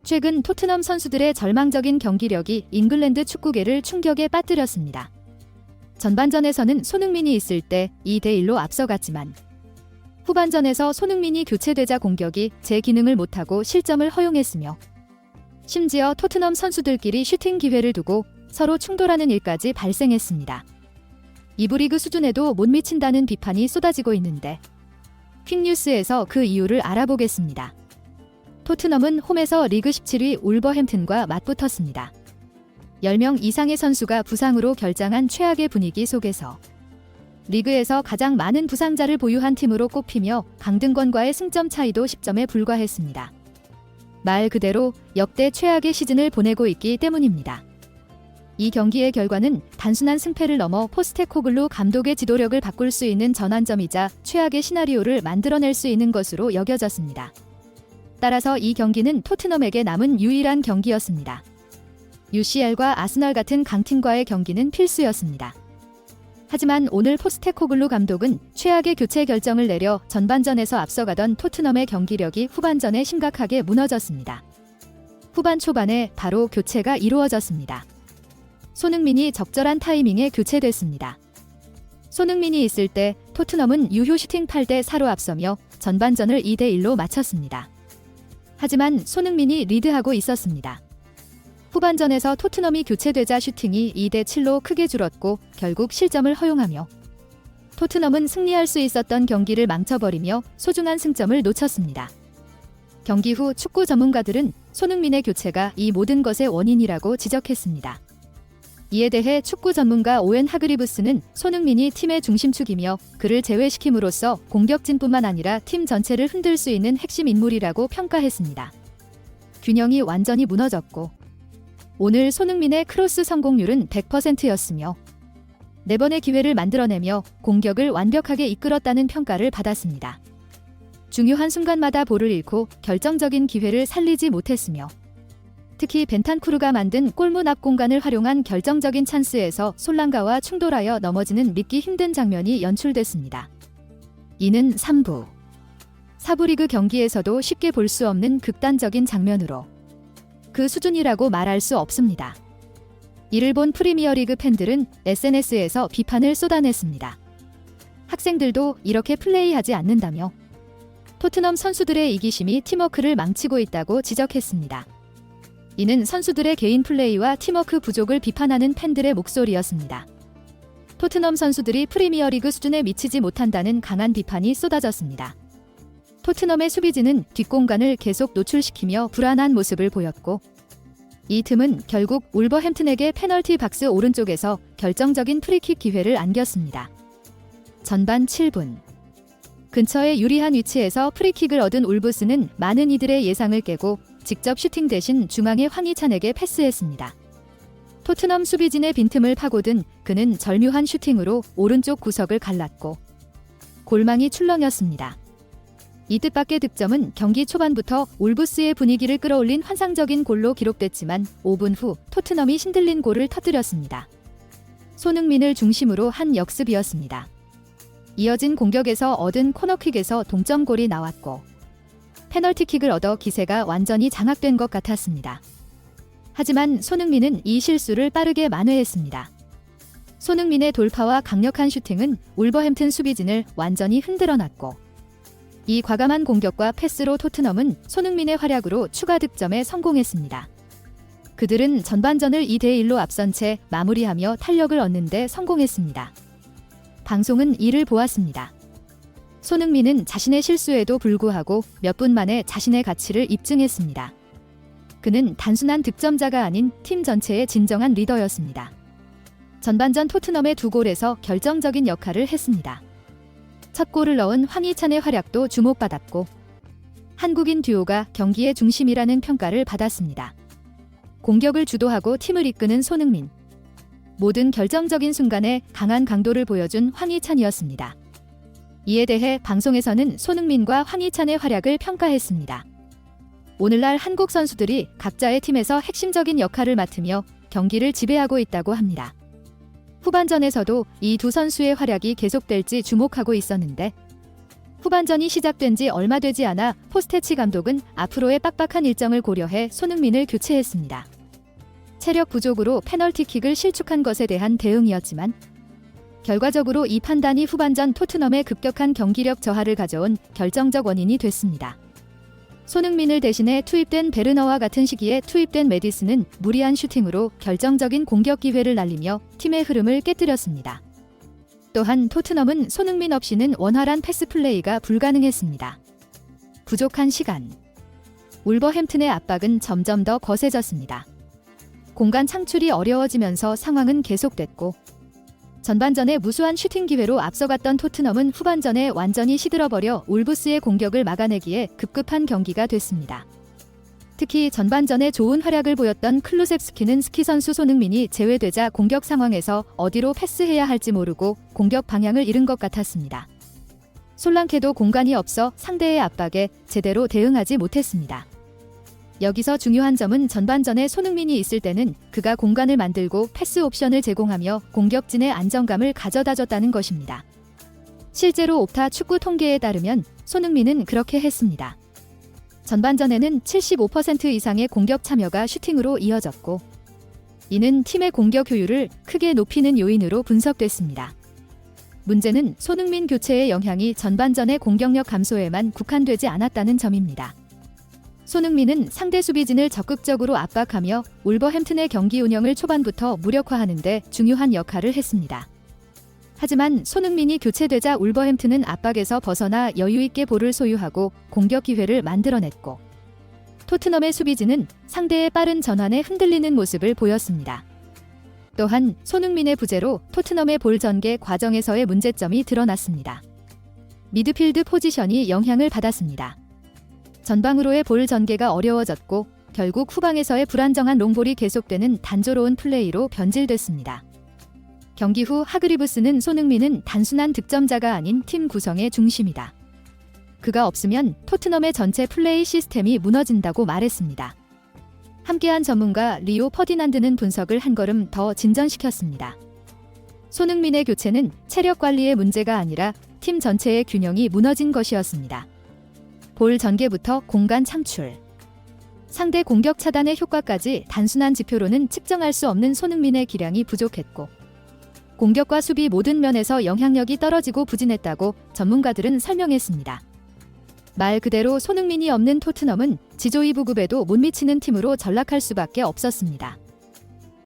최근 토트넘 선수들의 절망적인 경기력이 잉글랜드 축구계를 충격에 빠뜨렸습니다. 전반전에서는 손흥민이 있을 때 2대1로 앞서갔지만 후반전에서 손흥민이 교체되자 공격이 제 기능을 못하고 실점을 허용했으며 심지어 토트넘 선수들끼리 슈팅 기회를 두고 서로 충돌하는 일까지 발생했습니다. 2부 리그 수준에도 못 미친다는 비판이 쏟아지고 있는데 퀵뉴스에서 그 이유를 알아보겠습니다. 토트넘은 홈에서 리그 17위 울버햄튼과 맞붙었습니다. 10명 이상의 선수가 부상으로 결장한 최악의 분위기 속에서 리그에서 가장 많은 부상자를 보유한 팀으로 꼽히며 강등권과의 승점 차이도 10점에 불과했습니다. 말 그대로 역대 최악의 시즌을 보내고 있기 때문입니다. 이 경기의 결과는 단순한 승패를 넘어 포스테코글루 감독의 지도력을 바꿀 수 있는 전환점이자 최악의 시나리오를 만들어낼 수 있는 것으로 여겨졌습니다. 따라서 이 경기는 토트넘에게 남은 유일한 경기였습니다. UCL과 아스널 같은 강팀과의 경기는 필수였습니다. 하지만 오늘 포스테코글루 감독은 최악의 교체 결정을 내려 전반전에서 앞서가던 토트넘의 경기력이 후반전에 심각하게 무너졌습니다. 후반 초반에 바로 교체가 이루어졌습니다. 손흥민이 적절한 타이밍에 교체됐습니다. 손흥민이 있을 때 토트넘은 유효 슈팅 8대4로 앞서며 전반전을 2대1로 마쳤습니다. 하지만 손흥민이 리드하고 있었습니다. 후반전에서 토트넘이 교체되자 슈팅이 2대7로 크게 줄었고 결국 실점을 허용하며 토트넘은 승리할 수 있었던 경기를 망쳐버리며 소중한 승점을 놓쳤습니다. 경기 후 축구 전문가들은 손흥민의 교체가 이 모든 것의 원인이라고 지적했습니다. 이에 대해 축구 전문가 오웬 하그리브스는 손흥민이 팀의 중심축이며 그를 제외시킴으로써 공격진뿐만 아니라 팀 전체를 흔들 수 있는 핵심 인물이라고 평가했습니다. 균형이 완전히 무너졌고 오늘 손흥민의 크로스 성공률은 100%였으며 4번의 기회를 만들어내며 공격을 완벽하게 이끌었다는 평가를 받았습니다. 중요한 순간마다 볼을 잃고 결정적인 기회를 살리지 못했으며 특히 벤탄쿠르가 만든 골문 앞 공간을 활용한 결정적인 찬스에서 솔랑가와 충돌하여 넘어지는 믿기 힘든 장면이 연출됐습니다. 이는 3부, 4부 리그 경기에서도 쉽게 볼 수 없는 극단적인 장면으로 그 수준이라고 말할 수 없습니다. 이를 본 프리미어리그 팬들은 SNS에서 비판을 쏟아냈습니다. 학생들도 이렇게 플레이하지 않는다며 토트넘 선수들의 이기심이 팀워크를 망치고 있다고 지적했습니다. 이는 선수들의 개인 플레이와 팀워크 부족을 비판하는 팬들의 목소리였습니다. 토트넘 선수들이 프리미어리그 수준에 미치지 못한다는 강한 비판이 쏟아졌습니다. 토트넘의 수비진은 뒷공간을 계속 노출시키며 불안한 모습을 보였고 이 틈은 결국 울버햄튼에게 페널티 박스 오른쪽에서 결정적인 프리킥 기회를 안겼습니다. 전반 7분 근처의 유리한 위치에서 프리킥을 얻은 울브스는 많은 이들의 예상을 깨고 직접 슈팅 대신 중앙의 황희찬에게 패스했습니다. 토트넘 수비진의 빈틈을 파고든 그는 절묘한 슈팅으로 오른쪽 구석을 갈랐고 골망이 출렁였습니다. 이 뜻밖의 득점은 경기 초반부터 울브스의 분위기를 끌어올린 환상적인 골로 기록됐지만 5분 후 토트넘이 신들린 골을 터뜨렸습니다. 손흥민을 중심으로 한 역습이었습니다. 이어진 공격에서 얻은 코너킥에서 동점골이 나왔고 페널티킥을 얻어 기세가 완전히 장악된 것 같았습니다. 하지만 손흥민은 이 실수를 빠르게 만회했습니다. 손흥민의 돌파와 강력한 슈팅은 울버햄튼 수비진을 완전히 흔들어놨고 이 과감한 공격과 패스로 토트넘은 손흥민의 활약으로 추가 득점에 성공했습니다. 그들은 전반전을 2대1로 앞선 채 마무리하며 탄력을 얻는 데 성공했습니다. 방송은 이를 보았습니다. 손흥민은 자신의 실수에도 불구하고 몇 분 만에 자신의 가치를 입증했습니다. 그는 단순한 득점자가 아닌 팀 전체의 진정한 리더였습니다. 전반전 토트넘의 2골에서 결정적인 역할을 했습니다. 첫 골을 넣은 황희찬의 활약도 주목받았고 한국인 듀오가 경기의 중심이라는 평가를 받았습니다. 공격을 주도하고 팀을 이끄는 손흥민. 모든 결정적인 순간에 강한 강도를 보여준 황희찬이었습니다. 이에 대해 방송에서는 손흥민과 황희찬의 활약을 평가했습니다. 오늘날 한국 선수들이 각자의 팀에서 핵심적인 역할을 맡으며 경기를 지배하고 있다고 합니다. 후반전에서도 이 두 선수의 활약이 계속될지 주목하고 있었는데 후반전이 시작된 지 얼마 되지 않아 포스테치 감독은 앞으로의 빡빡한 일정을 고려해 손흥민을 교체했습니다. 체력 부족으로 페널티킥을 실축한 것에 대한 대응이었지만 결과적으로 이 판단이 후반전 토트넘의 급격한 경기력 저하를 가져온 결정적 원인이 됐습니다. 손흥민을 대신해 투입된 베르너와 같은 시기에 투입된 메디슨은 무리한 슈팅으로 결정적인 공격 기회를 날리며 팀의 흐름을 깨뜨렸습니다. 또한 토트넘은 손흥민 없이는 원활한 패스 플레이가 불가능했습니다. 부족한 시간. 울버햄튼의 압박은 점점 더 거세졌습니다. 공간 창출이 어려워지면서 상황은 계속됐고 전반전에 무수한 슈팅 기회로 앞서갔던 토트넘은 후반전에 완전히 시들어버려 울브스의 공격을 막아내기에 급급한 경기가 됐습니다. 특히 전반전에 좋은 활약을 보였던 클루셉스키는 스키 선수 손흥민이 제외되자 공격 상황에서 어디로 패스해야 할지 모르고 공격 방향을 잃은 것 같았습니다. 솔랑케도 공간이 없어 상대의 압박에 제대로 대응하지 못했습니다. 여기서 중요한 점은 전반전에 손흥민이 있을 때는 그가 공간을 만들고 패스 옵션을 제공하며 공격진의 안정감을 가져다줬다는 것입니다. 실제로 옵타 축구 통계에 따르면 손흥민은 그렇게 했습니다. 전반전에는 75% 이상의 공격 참여가 슈팅으로 이어졌고 이는 팀의 공격 효율을 크게 높이는 요인으로 분석됐습니다. 문제는 손흥민 교체의 영향이 전반전의 공격력 감소에만 국한되지 않았다는 점입니다. 손흥민은 상대 수비진을 적극적으로 압박하며 울버햄튼의 경기 운영을 초반부터 무력화하는 데 중요한 역할을 했습니다. 하지만 손흥민이 교체되자 울버햄튼은 압박에서 벗어나 여유있게 볼을 소유하고 공격 기회를 만들어냈고 토트넘의 수비진은 상대의 빠른 전환에 흔들리는 모습을 보였습니다. 또한 손흥민의 부재로 토트넘의 볼 전개 과정에서의 문제점이 드러났습니다. 미드필드 포지션이 영향을 받았습니다. 전방으로의 볼 전개가 어려워졌고 결국 후방에서의 불안정한 롱볼이 계속되는 단조로운 플레이로 변질됐습니다. 경기 후 하그리브스는 손흥민은 단순한 득점자가 아닌 팀 구성의 중심이다. 그가 없으면 토트넘의 전체 플레이 시스템이 무너진다고 말했습니다. 함께한 전문가 리오 퍼디난드는 분석을 한 걸음 더 진전시켰습니다. 손흥민의 교체는 체력 관리의 문제가 아니라 팀 전체의 균형이 무너진 것이었습니다. 볼 전개부터 공간 창출, 상대 공격 차단의 효과까지 단순한 지표로는 측정할 수 없는 손흥민의 기량이 부족했고 공격과 수비 모든 면에서 영향력이 떨어지고 부진했다고 전문가들은 설명했습니다. 말 그대로 손흥민이 없는 토트넘은 지조 2부급에도 못 미치는 팀으로 전락할 수밖에 없었습니다.